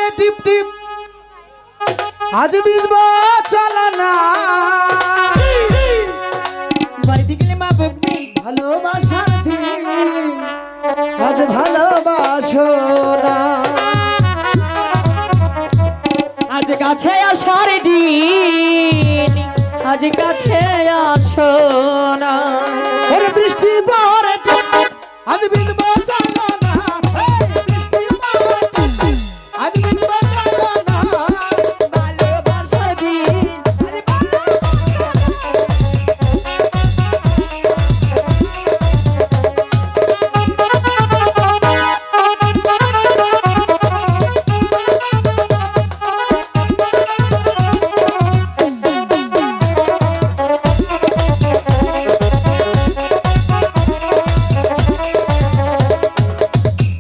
টিপ টিপ আজ বিজব চালানা বাড়িতে গেলে মা বকবে ভালোবাসার দিন আজ ভালোবাসো না আজ কাছে আসার দিন আজ কাছে আসো না ওরে বৃষ্টি পড়ে আজ বিজব চালানা বৃষ্টি পড়ে আজ বিজব চালানা ভালোবাসার দিন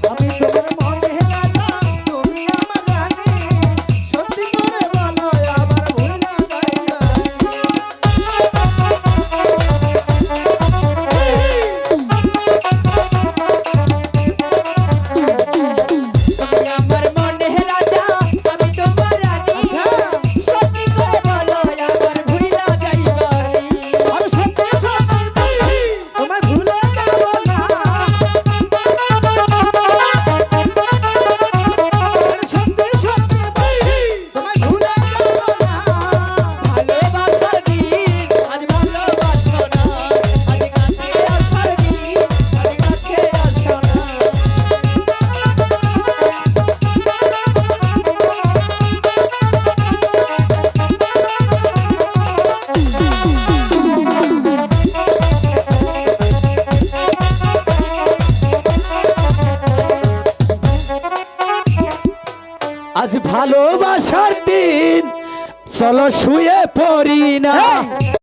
আমি তোমার মনে রাখা তুমি আমার রানী সত্যি করে বলো আবার ভুলে যাইবা তুমি আমার মনে রাজা আমি তোমার রানী সত্যি করে বলো আমার ভুইলা যাইবা আমি সত্যি সত্যি বলছি তোমায় ভুলে যাব না আমি সত্যি সত্যি বলছি তোমায় ভুলে যাব না ভালোবাসার দিন আজ ভালোবাসো না আজ কাছে আসার দিন আজ কাছে আসো না আজ ভালোবাসার দিন চলো শুয়ে পড়ি না